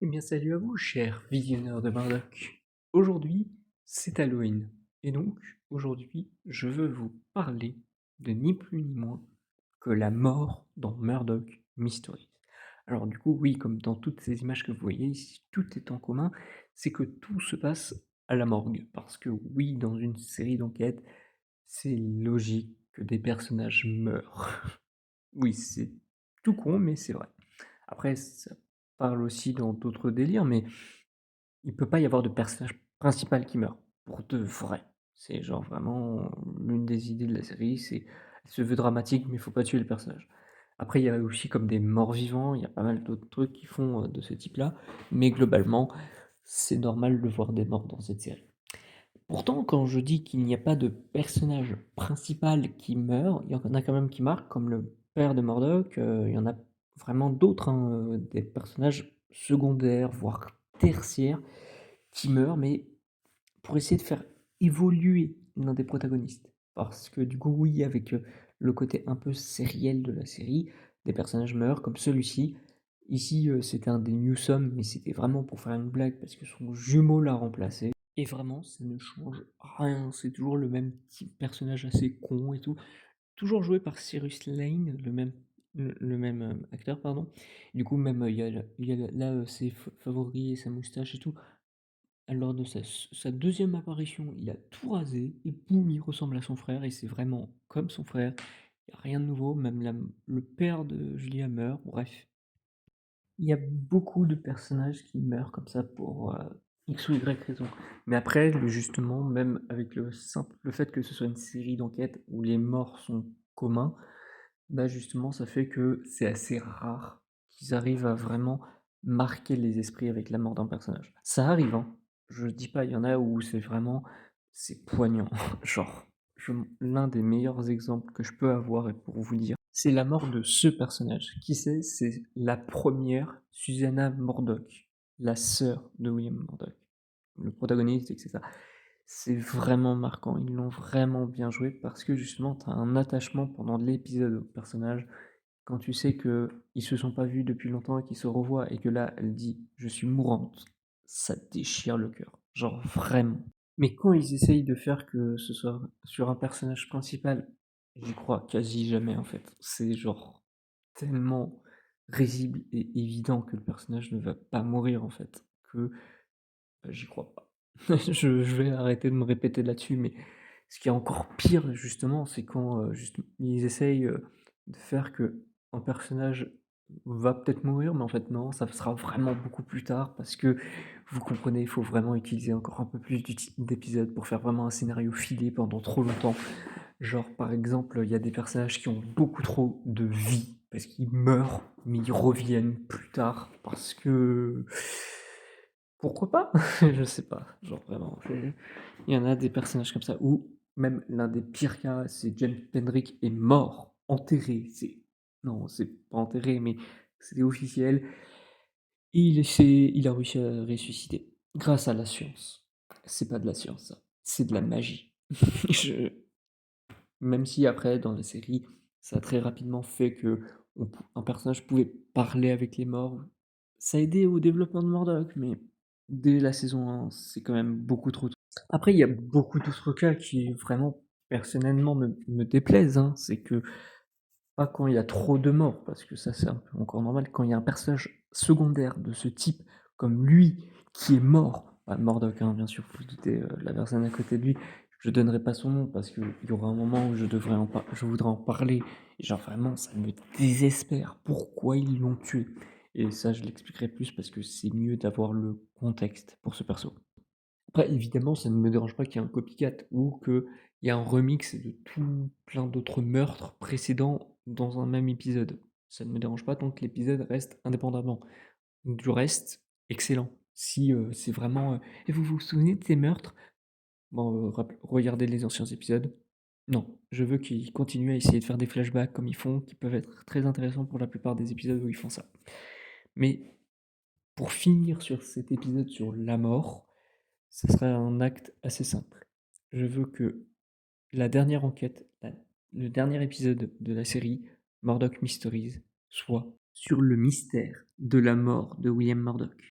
Eh bien, salut à vous, chers visionneurs de Murdoch. Aujourd'hui, c'est Halloween. Et donc, aujourd'hui, je veux vous parler de ni plus ni moins que la mort dans Murdoch Mysteries. Alors, du coup, oui, comme dans toutes ces images que vous voyez ici, tout est en commun, c'est que tout se passe à la morgue. Parce que, oui, dans une série d'enquêtes, c'est logique que des personnages meurent. Oui, c'est tout con, mais c'est vrai. Après, ça parle aussi dans d'autres délires, mais il peut pas y avoir de personnage principal qui meurt, pour de vrai. C'est genre vraiment l'une des idées de la série, c'est elle se veut dramatique, mais il faut pas tuer le personnage. Après, il y a aussi comme des morts vivants, il y a pas mal d'autres trucs qui font, de ce type-là, mais globalement, c'est normal de voir des morts dans cette série. Pourtant, quand je dis qu'il n'y a pas de personnage principal qui meurt, il y en a quand même qui marquent, comme le père de Murdoch, il y en a vraiment d'autres, hein, des personnages secondaires, voire tertiaires, qui meurent, mais pour essayer de faire évoluer l'un des protagonistes. Parce que du coup, oui, avec, le côté un peu sériel de la série, des personnages meurent comme celui-ci. Ici, c'était un des Newsome, mais c'était vraiment pour faire une blague parce que son jumeau l'a remplacé. Et vraiment, ça ne change rien, c'est toujours le même type personnage assez con et tout. Toujours joué par Cyrus Lane, le même, acteur, pardon. Du coup, même, il y a là, ses favoris et sa moustache et tout. Lors de sa 2e apparition, il a tout rasé et boum, il ressemble à son frère et c'est vraiment comme son frère. Il y a rien de nouveau, même le père de Julia meurt, bref. Il y a beaucoup de personnages qui meurent comme ça pour, X ou Y raison. Mais après, justement, même avec le fait que ce soit une série d'enquêtes où les morts sont communs, bah, justement, ça fait que c'est assez rare qu'ils arrivent à vraiment marquer les esprits avec la mort d'un personnage. Ça arrive, hein, je dis pas, il y en a où c'est poignant. Genre, l'un des meilleurs exemples que je peux avoir et pour vous dire, c'est la mort de ce personnage. Qui c'est? C'est la première Susanna Murdoch, la sœur de William Murdoch, le protagoniste, etc. C'est vraiment marquant, ils l'ont vraiment bien joué parce que justement, tu as un attachement pendant l'épisode au personnage. Quand tu sais qu'ils se sont pas vus depuis longtemps et qu'ils se revoient et que là, elle dit: «Je suis mourante», ça te déchire le cœur, genre vraiment. Mais quand ils essayent de faire que ce soit sur un personnage principal, j'y crois quasi jamais en fait. C'est genre tellement risible et évident que le personnage ne va pas mourir en fait, que, bah, j'y crois pas. Je vais arrêter de me répéter là-dessus, mais ce qui est encore pire justement, c'est quand, ils essayent, de faire qu'un personnage va peut-être mourir, mais en fait non, ça sera vraiment beaucoup plus tard parce que vous comprenez, il faut vraiment utiliser encore un peu plus d'épisodes pour faire vraiment un scénario filé pendant trop longtemps. Genre par exemple, il y a des personnages qui ont beaucoup trop de vie parce qu'ils meurent, mais ils reviennent plus tard parce que pourquoi pas? Je sais pas, genre vraiment, il y en a des personnages comme ça ou même l'un des pires cas, c'est James Pendrick est mort, enterré, c'est non, c'est pas enterré, mais c'est officiel. Il a réussi à ressusciter grâce à la science. C'est pas de la science ça, c'est de la magie. Je Même si après dans la série, ça a très rapidement fait qu'un personnage pouvait parler avec les morts. Ça a aidé au développement de Murdoch, mais dès la saison 1, c'est quand même beaucoup trop tôt. Après, il y a beaucoup d'autres cas qui vraiment, personnellement, me déplaisent, hein. C'est que pas quand il y a trop de morts, parce que ça, c'est un peu encore normal. Quand il y a un personnage secondaire de ce type, comme lui, qui est mort, pas Murdoch, hein, bien sûr, vous vous doutez, la personne à côté de lui, je donnerai pas son nom parce qu'il y aura un moment où je voudrais en parler. Et genre vraiment, ça me désespère. Pourquoi ils l'ont tué? Et ça, je l'expliquerai plus parce que c'est mieux d'avoir le contexte pour ce perso. Après, évidemment, ça ne me dérange pas qu'il y ait un copycat ou qu'il y ait un remix de tout plein d'autres meurtres précédents dans un même épisode. Ça ne me dérange pas tant que l'épisode reste indépendamment. Du reste, excellent. Si, c'est vraiment, «Et vous vous souvenez de ces meurtres?» Bon, regardez les anciens épisodes. Non, je veux qu'ils continuent à essayer de faire des flashbacks comme ils font, qui peuvent être très intéressants pour la plupart des épisodes où ils font ça. Mais pour finir sur cet épisode sur la mort, ce serait un acte assez simple. Je veux que la dernière enquête, le dernier épisode de la série Murdoch Mysteries soit sur le mystère de la mort de William Murdoch.